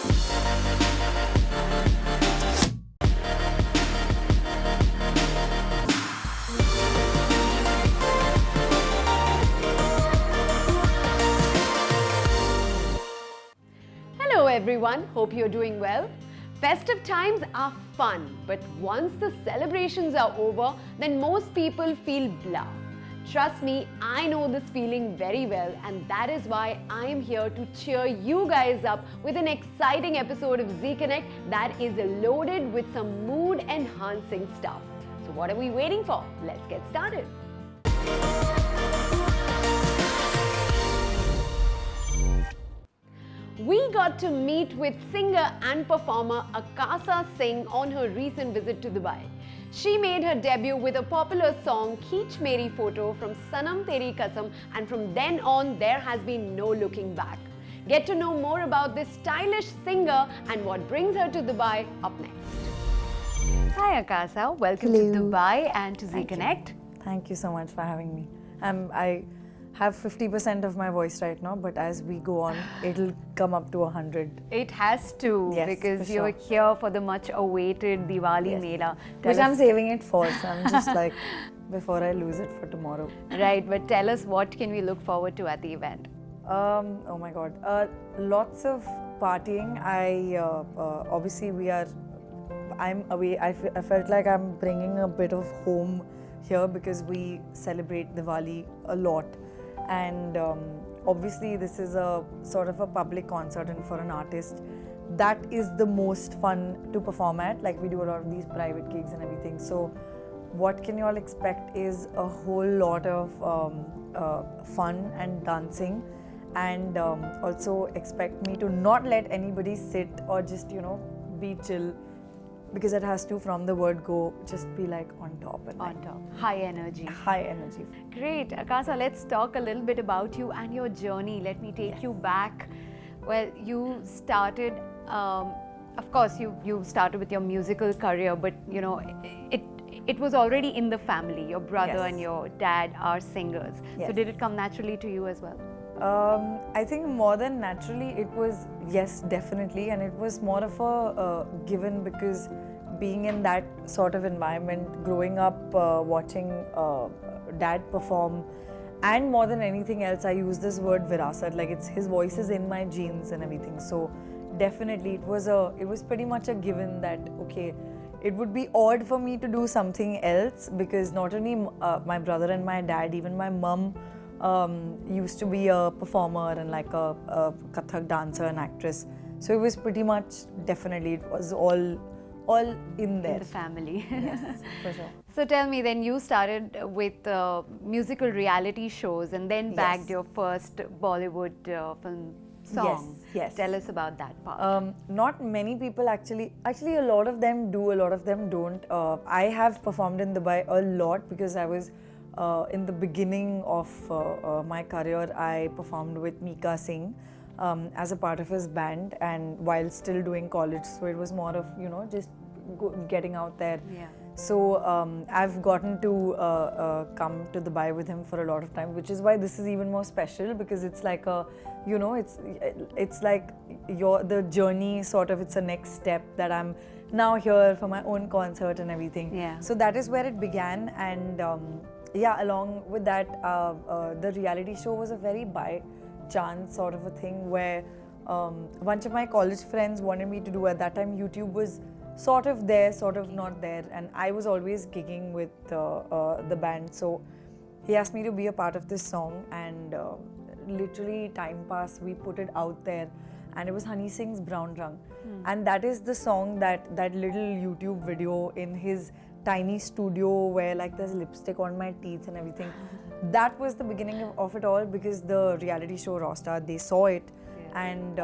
Hello everyone, hope you're doing well. Festive times are fun, but once the celebrations are over, then most people feel blah. Trust me, I know this feeling very well, and that is why I am here to cheer you guys up with an exciting episode of Zee Connect that is loaded with some mood-enhancing stuff. So what are we waiting for? Let's get started. We got to meet with singer and performer Akasa Singh on her recent visit to Dubai. She made her debut with a popular song Khinch Meri photo from Sanam Teri Kasam, and from then on there has been no looking back. Get to know more about this stylish singer and what brings her to Dubai up next. Hi Akasa, welcome to Dubai and to Zee Connect. Thank you so much for having me. I have 50% of my voice right now, but as we go on, it'll come up to 100. It has to, yes, because sure. you're here for the much awaited Diwali yes. Mela. Which I'm saving it for, so I'm just like, before I lose it for tomorrow. Right, but tell us, what can we look forward to at the event? Oh my God, lots of partying. Obviously I'm away. I felt like I'm bringing a bit of home here because we celebrate Diwali a lot. And obviously this is a sort of a public concert, and for an artist that is the most fun to perform at. Like, we do a lot of these private gigs and everything, so what can you all expect is a whole lot of fun and dancing, and also expect me to not let anybody sit or just be chill, because it has to, from the word go, just be like on top. And on top. High energy. High energy. Great. Akasa, let's talk a little bit about you and your journey. Let me take you back. Well, you started, of course, you started with your musical career, but it was already in the family. Your brother and your dad are singers. Yes. So did it come naturally to you as well? I think more than naturally, it was, yes, definitely, and it was more of a given, because being in that sort of environment, growing up watching dad perform, and more than anything else, I use this word virasat, like his voice is in my genes and everything. So definitely it was pretty much a given that, okay, it would be odd for me to do something else, because not only my brother and my dad, even my mum used to be a performer and like a Kathak dancer and actress. So it was pretty much, definitely, it was all in there. In the family. Yes, for sure. So tell me, then you started with musical reality shows and then bagged your first Bollywood film song. Yes. Tell us about that part. Not many people actually, a lot of them do, a lot of them don't. I have performed in Dubai a lot because I was in the beginning of my career. I performed with Akasa Singh as a part of his band, and while still doing college, so it was more of just getting out there. Yeah. So I've gotten to come to Dubai with him for a lot of time, which is why this is even more special, because it's like a, it's like the journey sort of, it's a next step that I'm now here for my own concert and everything. Yeah. So that is where it began, and along with that, the reality show was a very by chance sort of a thing, where a bunch of my college friends wanted me to do. At that time, YouTube was sort of there, sort of not there, and I was always gigging with the band. So he asked me to be a part of this song, and literally time passed, we put it out there, and it was Honey Singh's Brown Rang. And that is the song, that little YouTube video in his tiny studio where like there's lipstick on my teeth and everything. That was the beginning of it all, because the reality show Raw Star, they saw it, and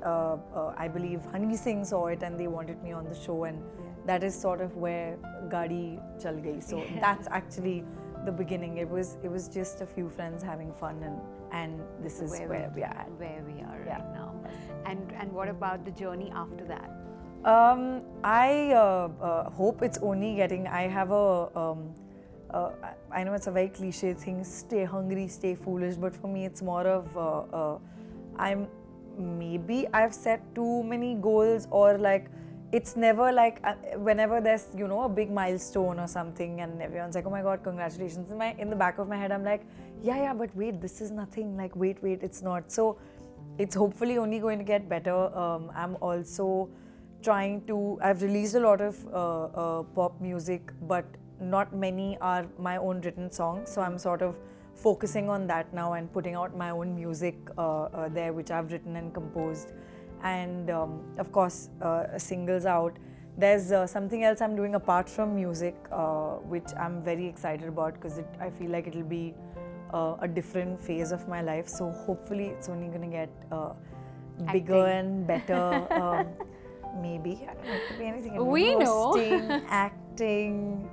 I believe Honey Singh saw it, and they wanted me on the show, and that is sort of where Gaadi chal gayi. So that's actually the beginning. It was just a few friends having fun, and this is where we are at. Where we are right now. And what about the journey after that? I hope it's only getting. I have I know it's a very cliche thing, stay hungry, stay foolish, but for me it's more of I'm maybe I've set too many goals, or like it's never like whenever there's a big milestone or something and everyone's like, oh my god, congratulations, in the back of my head I'm like, yeah, but wait, this is nothing, like wait, it's not. So it's hopefully only going to get better. I'm also I've released a lot of pop music, but not many are my own written songs, so I'm sort of focusing on that now and putting out my own music there, which I've written and composed. And of course, singles out. There's something else I'm doing apart from music, which I'm very excited about because I feel like it'll be a different phase of my life. So hopefully it's only going to get bigger and better. Maybe, I don't know, it could be anything. We hosting, acting,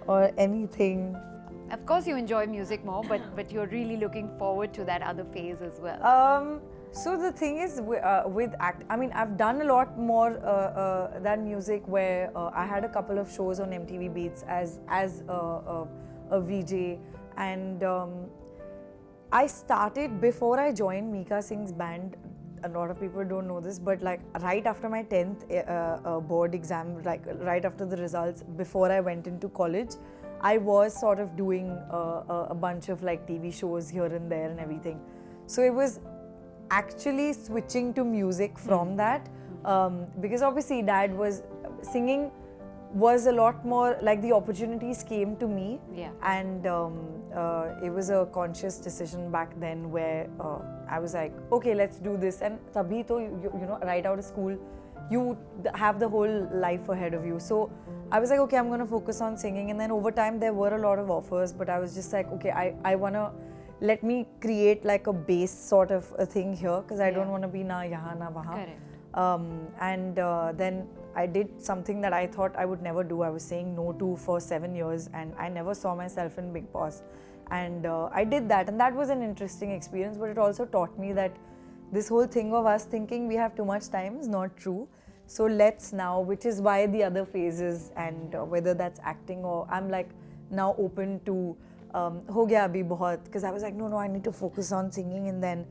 or anything. Of course, you enjoy music more, but you're really looking forward to that other phase as well. So the thing is, with I've done a lot more than music, where I had a couple of shows on MTV Beats as a VJ, and I started before I joined Mika Singh's band. A lot of people don't know this, but like right after my 10th board exam, like right after the results, before I went into college, I was sort of doing a bunch of like TV shows here and there and everything. So it was actually switching to music from that, because obviously Dad was singing, was a lot more like the opportunities came to me, and it was a conscious decision back then where I was like, okay, let's do this. And tabhi to right out of school, you have the whole life ahead of you. So I was like, okay, I'm going to focus on singing. And then over time there were a lot of offers, but I was just like, okay, I want to let me create like a base sort of a thing here, because I don't want to be na yahan na wahan. And then I did something that I thought I would never do. I was saying no to for 7 years, and I never saw myself in Big Boss. And I did that, and that was an interesting experience, but it also taught me that this whole thing of us thinking we have too much time is not true. So let's now, which is why the other phases, and whether that's acting or I'm like now open to ho gaya abhi bahut, because I was like, no, I need to focus on singing, and then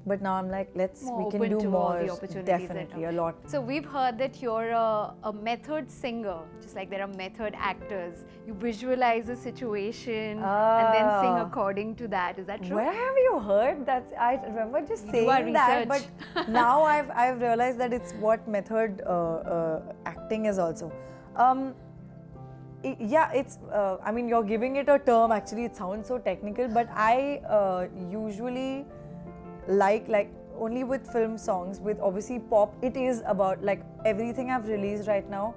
but now I'm like, we can do more, definitely a lot. So we've heard that you're a method singer, just like there are method actors. You visualize a situation and then sing according to that. Is that true? Where have you heard that? I remember just saying that, but now I've realized that it's what method acting is also. It's you're giving it a term. Actually, it sounds so technical, but I usually like only with film songs. With obviously pop, it is about like everything I've released right now.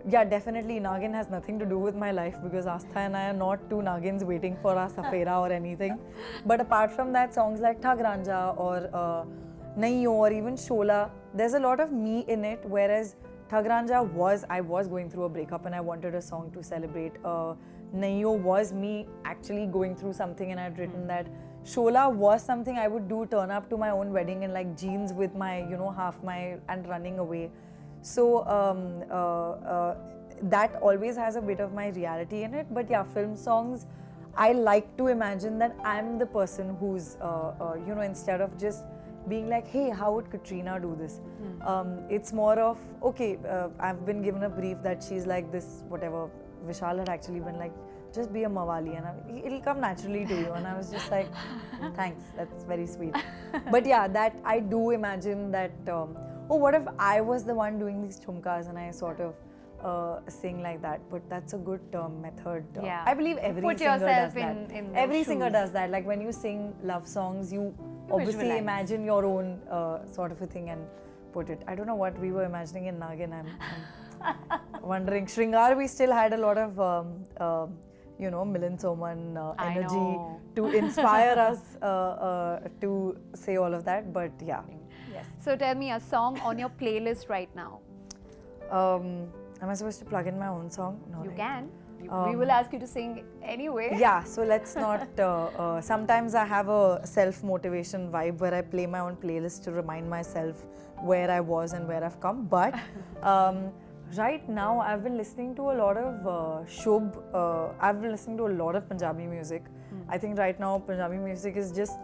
Yeah, definitely Nagin has nothing to do with my life, because Astha and I are not two Nagins waiting for our safera or anything. But apart from that, songs like Thag Ranja or Nahi or even Shola, there's a lot of me in it. Whereas Thag Ranja I was going through a breakup and I wanted a song to celebrate. Nahi was me actually going through something and I'd written that. Shola was something I would do, turn up to my own wedding in like jeans with my, half my, and running away. So that always has a bit of my reality in it. But yeah, film songs, I like to imagine that I'm the person who's, instead of just being like, hey, how would Katrina do this? It's more of, okay, I've been given a brief that she's like this, whatever. Vishal had actually been like, just be a Mawali and it'll come naturally to you. And I was just like, thanks, that's very sweet. But yeah, that I do imagine that, what if I was the one doing these chumkas and I sort of sing like that? But that's a good method. I believe every singer does that. Every singer does that. Like when you sing love songs, you obviously imagine your own sort of a thing and put it. I don't know what we were imagining in Nagin. I'm wondering. Shringar, we still had a lot of Milind Soman energy to inspire us to say all of that. But yeah. Yes. So tell me a song on your playlist right now. Am I supposed to plug in my own song? No, you can. We will ask you to sing anyway. Yeah, so let's not. Sometimes I have a self-motivation vibe where I play my own playlist to remind myself where I was and where I've come. But right now, I've been listening to a lot of Shubh. I've been listening to a lot of Punjabi music. I think right now Punjabi music is just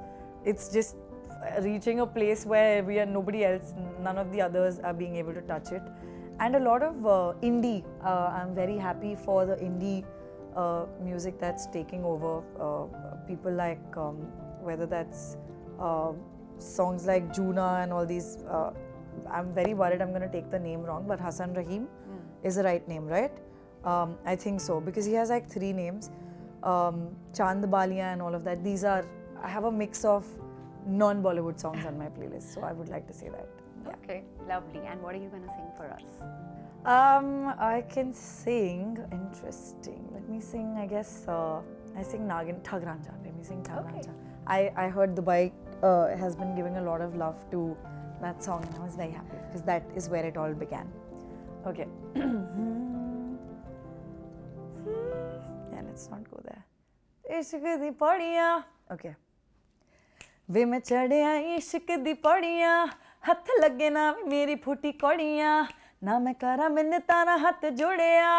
reaching a place where nobody else, none of the others are being able to touch it. And a lot of indie. I'm very happy for the indie music that's taking over. People like, whether that's songs like Juna and all these. I'm very worried I'm going to take the name wrong, but Hassan Rahim is the right name, right? I think so, because he has like 3 names. Chand Balia and all of that. These are, I have a mix of non-Bollywood songs on my playlist, so I would like to say that. Yeah. Okay, lovely. And what are you going to sing for us? I can sing. Interesting. Let me sing. I guess I sing Nagin Thag Ranja. Let me sing Thag Okay. Ranja. I heard Dubai has been giving a lot of love to that song, and I was very happy because that is where it all began. Okay. Yeah, let's not go there. Ishq di padiyan. Okay. वे मैं चढ़िया इश्क दी पड़ियां हथ लगे ना मेरी फूटी कौड़ियां ना मैं करा मैंने तारा हाथ जोड़िया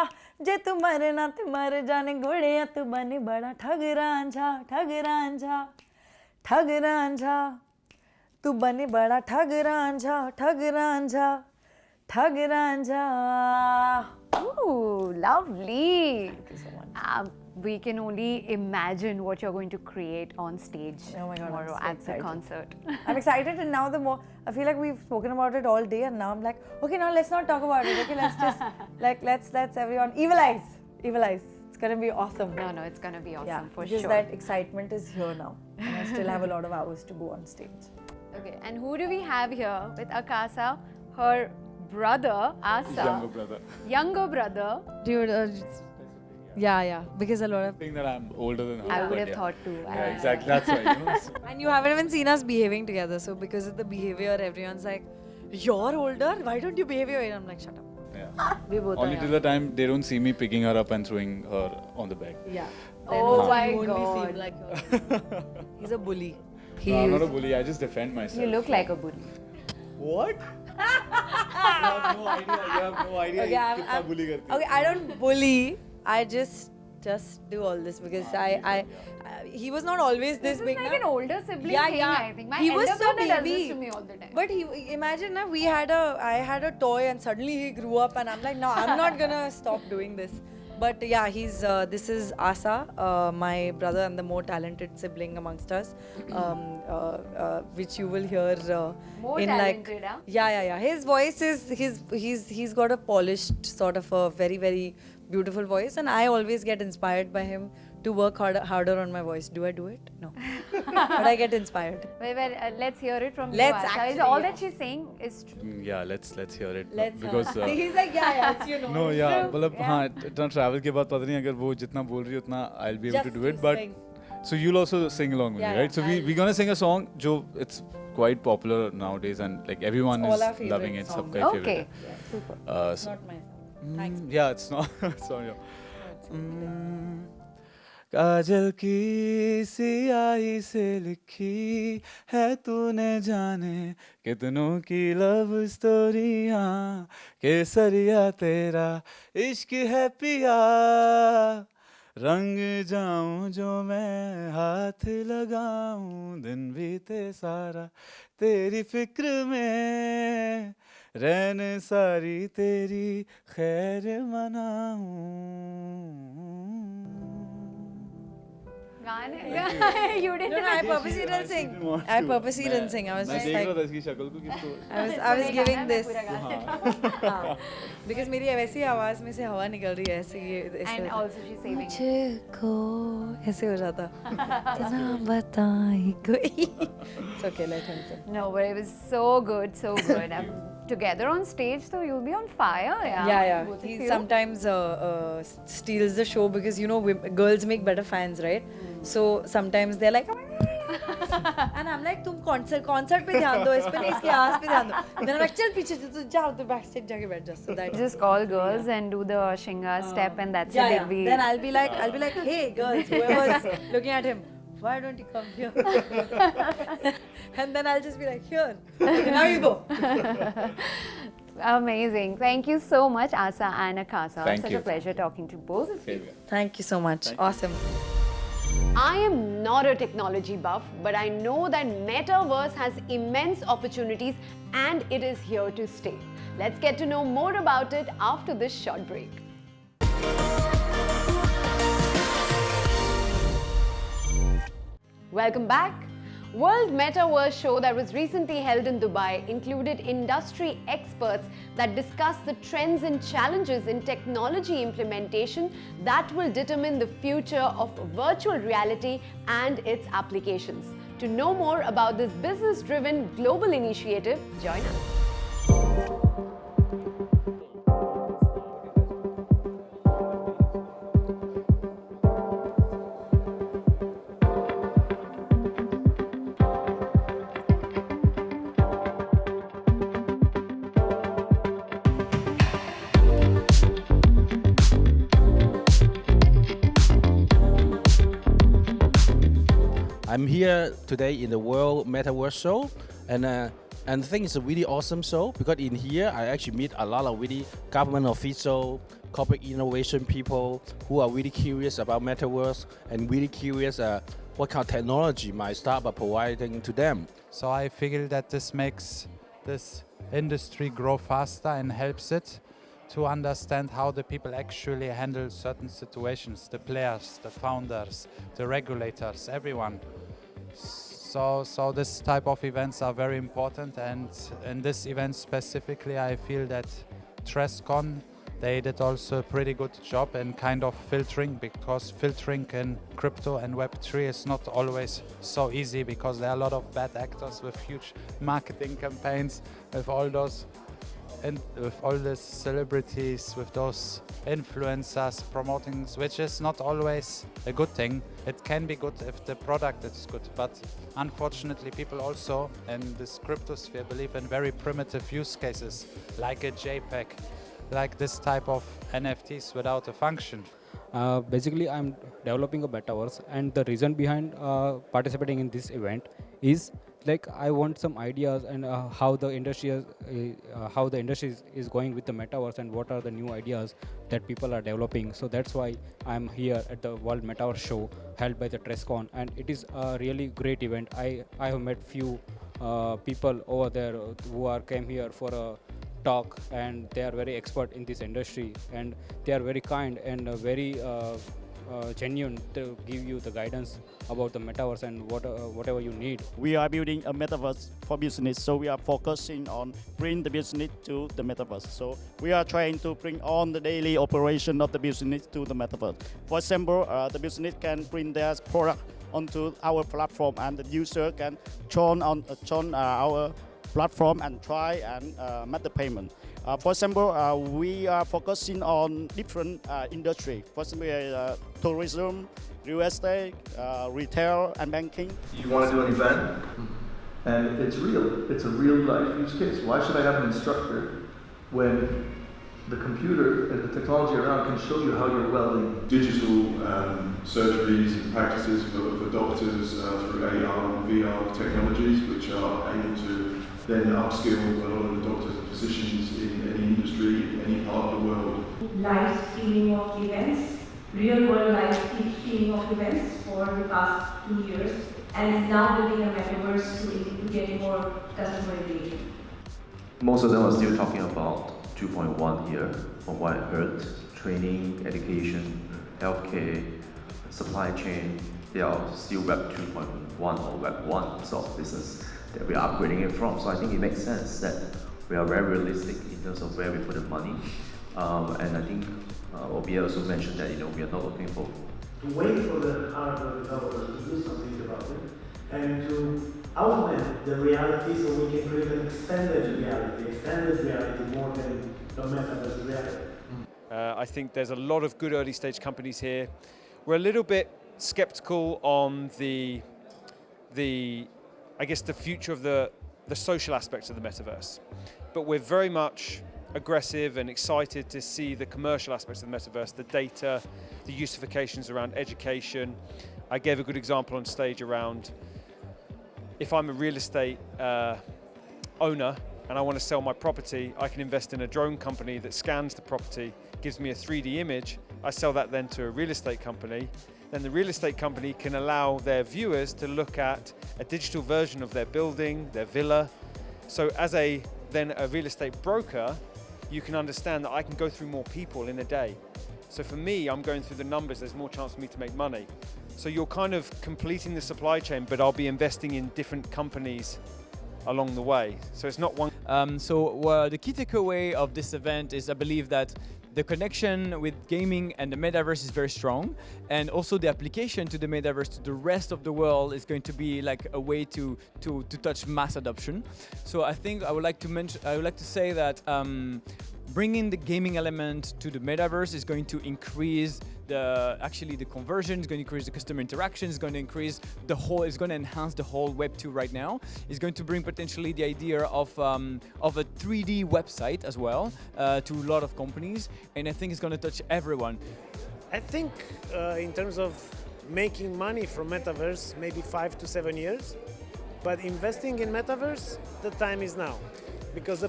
जे तू मरे ना ते मर जाने गुड़िया तू बनी बड़ा ठग रांझा तू बनी बड़ा ठग Ranjha Ooh, lovely. Thank you so much. We can only imagine what you're going to create on stage Oh my God, I'm tomorrow so at the excited. concert. I'm excited, and now the more I feel like we've spoken about it all day, and now I'm like, okay, now let's not talk about it. Okay, let's just let's everyone evil eyes. It's gonna be awesome. No, it's going to be awesome Yeah, for because sure. that excitement is here now, and I still have a lot of hours to go on stage. Okay, and who do we have here with Akasa? Her brother, Asa. Younger brother. Dude, yeah, because a lot of. Think that I'm older than her. I would but have yeah. thought too. Yeah, exactly. That's right. You know? And you haven't even seen us behaving together, so because of the behavior, everyone's like, "You're older. Why don't you behave your way?" And I'm like, "Shut up." Yeah. We both Only are till young. the time they don't see me picking her up and throwing her on the back. Yeah. Oh my you won't God. be seen like her. He's a bully. No, I'm not a bully. I just defend myself. You look like a bully. What? You have no idea. You have no idea. Okay, कितना bully करती है. okay, I don't bully. I just do all this because he was not always this This big. is like na? an older sibling Yeah, thing, yeah. I think. My He elder was so brother does this baby. to me all the time. But imagine na, I had a toy and suddenly he grew up and I'm like, no, I'm not gonna stop doing this. But yeah, this is Asa, my brother and the more talented sibling amongst us, which you will hear More in talented, like, huh? yeah. His voice is he's got a polished sort of a very, very beautiful voice, and I always get inspired by him to work harder on my voice. Do I do it? No, but I get inspired. Well, let's hear it from Let's you, Asa. Is actually, all yeah. that she's saying is true. Yeah, let's hear it. Let's because he's like, yeah, it's, you know. no, yeah, मतलब Yeah. हाँ इतना travel के बाद पता नहीं अगर वो जितना बोल रही है उतना I'll be able to Just do it. to But sing. so you'll also sing along with Yeah, me, right? So yeah, we're gonna sing a song. जो it's quite popular nowadays and like everyone It's all is our favorite loving it. song. सबका favorite Okay. है. Yeah, super. So, Not my song. Thanks. yeah, it's not. Sorry. काजल की सियाही से लिखी है तूने जाने कितनों की लव स्टोरियाँ केसरिया तेरा इश्क है पिया रंग जाऊं जो मैं हाथ लगाऊं दिन बीते सारा तेरी फिक्र में रैन सारी तेरी खैर मनाऊं You didn't. No, I purposely didn't sing. I purposely didn't sing. I was मैं just देख रहा like, था इसकी शक्ल को किसको I was giving this. हाँ. Because मेरी वैसी आवाज में से हवा निकल रही है ऐसे ये ऐसे And also she's saving it. मुझको ऐसे हो जाता इतना बताई कोई It's okay, let him sing. No, but it was so good, so good. Together on stage, so you'll be on fire, yeah. Yeah. Both of He you. sometimes steals the show because you know girls make better fans, right? So sometimes they're like, and I'm like, तुम concert पे ध्यान दो, इस पे नहीं इसके आवाज पे ध्यान दो. Then I'm like, चल पीछे तो जाओ तो backstage जाके बैठ जाओ. So that Just call girls and do the Shinga step, and that's yeah, it. yeah. They'll be. Then I'll be like, hey girls, whoever's looking at him, why don't you come here? And then I'll just be like, here. Okay, now you go. Amazing. Thank you so much, Asa and Akasa. Thank Such you. a pleasure talking to both of you. Thank you so much. Awesome. I am not a technology buff, but I know that Metaverse has immense opportunities and it is here to stay. Let's get to know more about it after this short break. Welcome back. World Metaverse Show that was recently held in Dubai included industry experts that discussed the trends and challenges in technology implementation that will determine the future of virtual reality and its applications. To know more about this business-driven global initiative, join us. I'm here today in the World Metaverse Show, and I think it's a really awesome show because in here I actually meet a lot of really government officials, corporate innovation people who are really curious about Metaverse and really curious what kind of technology my startup providing to them. So I feel that this makes this industry grow faster and helps it to understand how the people actually handle certain situations, the players, the founders, the regulators, everyone. So this type of events are very important, and in this event specifically I feel that TressCon, they did also a pretty good job in kind of filtering, because filtering in crypto and Web3 is not always so easy because there are a lot of bad actors with huge marketing campaigns, with all those and with all these celebrities, with those influencers promoting, which is not always a good thing. It can be good if the product is good, but unfortunately people also in this crypto sphere believe in very primitive use cases, like a JPEG, like this type of NFTs without a function. Basically, I'm developing a metaverse, and the reason behind participating in this event is like I want some ideas and how the industry is going with the metaverse and what are the new ideas that people are developing. So that's why I'm here at the World Metaverse Show held by the TressCon, and it is a really great event. I have met few people over there who came here for a talk, and they are very expert in this industry, and they are very kind and very genuine to give you the guidance about the metaverse and whatever you need. We are building a metaverse for business, so we are focusing on bring the business to the metaverse. So we are trying to bring on the daily operation of the business to the metaverse. For example, the business can bring their product onto our platform, and the user can join our platform and try and make the payment. For example, we are focusing on different industry. For example, tourism, real estate, retail, and banking. You want to do an event, and it's real. It's a real life use case. Why should I have an instructor when the computer and the technology around can show you how you're welding? Digital surgeries and practices for doctors through AR and VR technologies, which are able to then upskill a lot of the doctors and physicians in any industry, in any part of the world. Live streaming of events, real world live streaming of events for the past 2 years, and is now building a metaverse to get more customer engagement. Most of them are still talking about 2.1 here, from what I heard. Training, education, healthcare, supply chain, they are still Web 2.1 or Web 1 sort of business that we are upgrading it from. So I think it makes sense that we are very realistic in terms of where we put the money. And I think Obia also mentioned that we are not looking for to wait for the hardware developers to do something about it and to augment the reality so we can create an extended reality more than the metaverse reality. I think there's a lot of good early stage companies here. We're a little bit skeptical on the future of the social aspects of the metaverse. But we're very much aggressive and excited to see the commercial aspects of the metaverse, the data, the usifications around education. I gave a good example on stage around if I'm a real estate owner and I want to sell my property, I can invest in a drone company that scans the property, gives me a 3D image. I sell that then to a real estate company. then the real estate company can allow their viewers to look at a digital version of their building, their villa. So as a real estate broker, you can understand that I can go through more people in a day. So for me, I'm going through the numbers, there's more chance for me to make money. So you're kind of completing the supply chain, but I'll be investing in different companies along the way. So it's not one. The key takeaway of this event is I believe that the connection with gaming and the metaverse is very strong, and also the application to the metaverse to the rest of the world is going to be like a way to touch mass adoption. So I think I would like to say that bringing the gaming element to the metaverse is going to increase the conversion, is going to increase the customer interaction, is going to increase it's going to enhance the whole Web 2 right now. It's going to bring potentially the idea of a 3D website as well to a lot of companies, and I think it's going to touch everyone. I think in terms of making money from Metaverse, maybe 5 to 7 years, but investing in Metaverse, the time is now. Because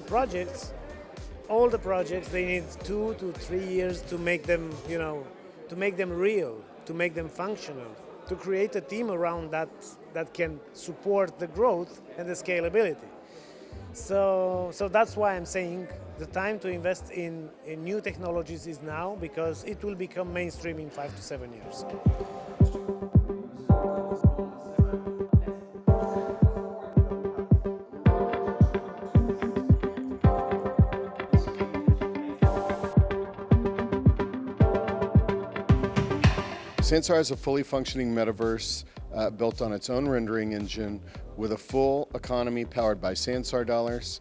all the projects, they need 2 to 3 years to make them, to make them real, to make them functional, to create a team around that can support the growth and the scalability. So that's why I'm saying the time to invest in new technologies is now, because it will become mainstream in 5 to 7 years. Sansar is a fully functioning metaverse built on its own rendering engine with a full economy powered by Sansar dollars.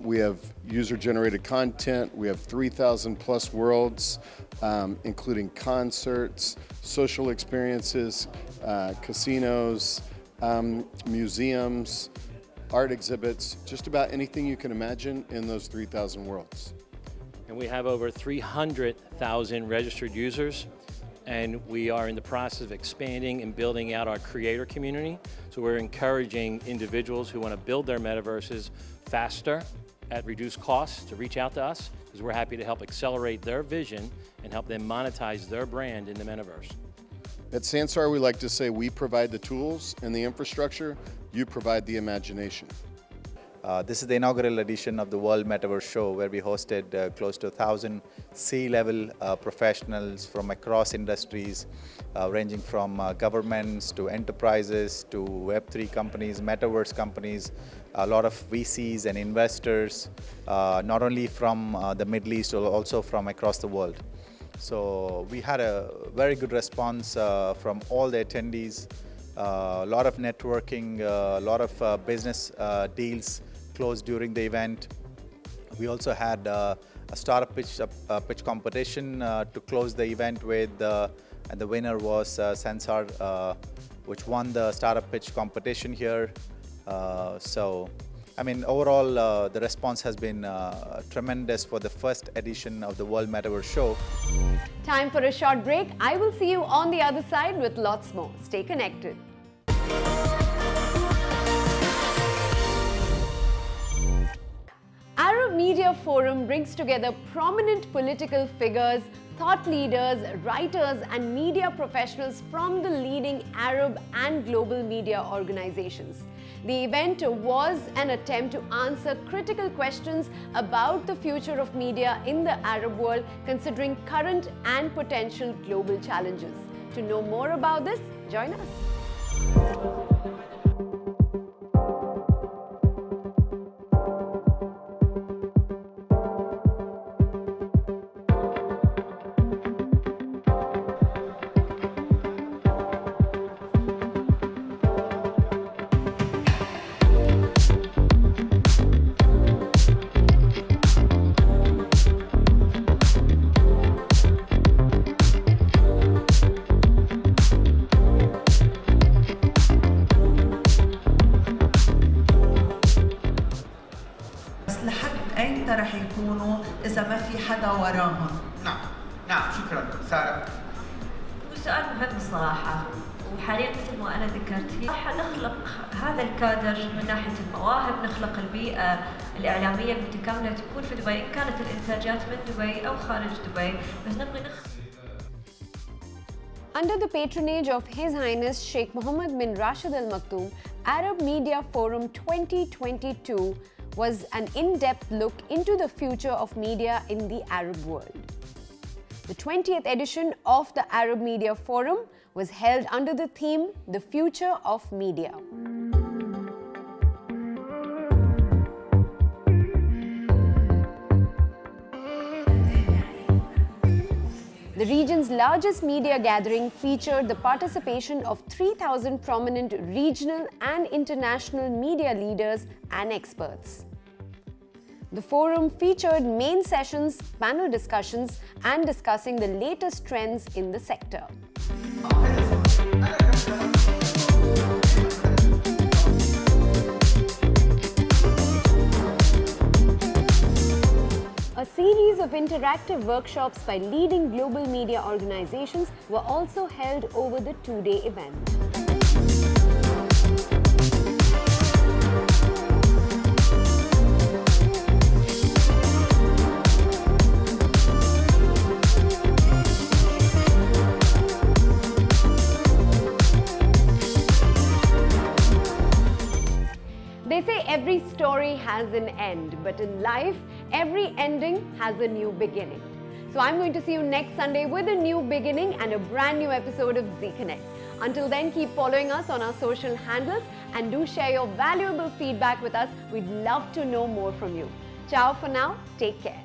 We have user-generated content. We have 3,000 plus worlds, including concerts, social experiences, casinos, museums, art exhibits, just about anything you can imagine in those 3,000 worlds. And we have over 300,000 registered users. And we are in the process of expanding and building out our creator community. So we're encouraging individuals who want to build their metaverses faster at reduced costs to reach out to us, because we're happy to help accelerate their vision and help them monetize their brand in the metaverse. At Sansar, we like to say we provide the tools and the infrastructure, you provide the imagination. This is the inaugural edition of the World Metaverse Show, where we hosted close to 1,000 C-level professionals from across industries, ranging from governments to enterprises to Web3 companies, metaverse companies, a lot of VCs and investors, not only from the Middle East, but also from across the world. So we had a very good response from all the attendees, a lot of networking, a lot of business deals closed during the event. We also had a startup pitch competition to close the event with, and the winner was Sansar, which won the startup pitch competition here. So, I mean, overall, the response has been tremendous for the first edition of the World Metaverse Show. Time for a short break. I will see you on the other side with lots more. Stay connected. Arab Media Forum brings together prominent political figures, thought leaders, writers and media professionals from the leading Arab and global media organizations. The event was an attempt to answer critical questions about the future of media in the Arab world, considering current and potential global challenges. To know more about this, join us. رح يكونوا إذا ما في حدا وراهم. نعم شكرا سارة. سؤال مهم صراحة، وحاليا مثل ما أنا ذكرت حنخلق هذا الكادر من ناحية المواهب، نخلق البيئة الإعلامية المتكاملة تكون في دبي، إن كانت الإنتاجات من دبي أو خارج دبي، بس نبغي Under the patronage of His Highness Sheikh Mohammed bin Rashid Al Maktoum, Arab Media Forum 2022 was an in-depth look into the future of media in the Arab world. The 20th edition of the Arab Media Forum was held under the theme The Future of Media. The region's largest media gathering featured the participation of 3,000 prominent regional and international media leaders and experts. The forum featured main sessions, panel discussions, and discussing the latest trends in the sector. A series of interactive workshops by leading global media organizations were also held over the two-day event. They say every story has an end, but in life, every ending has a new beginning. So I'm going to see you next Sunday with a new beginning and a brand new episode of Zee Connect. Until then, keep following us on our social handles and do share your valuable feedback with us. We'd love to know more from you. Ciao for now. Take care.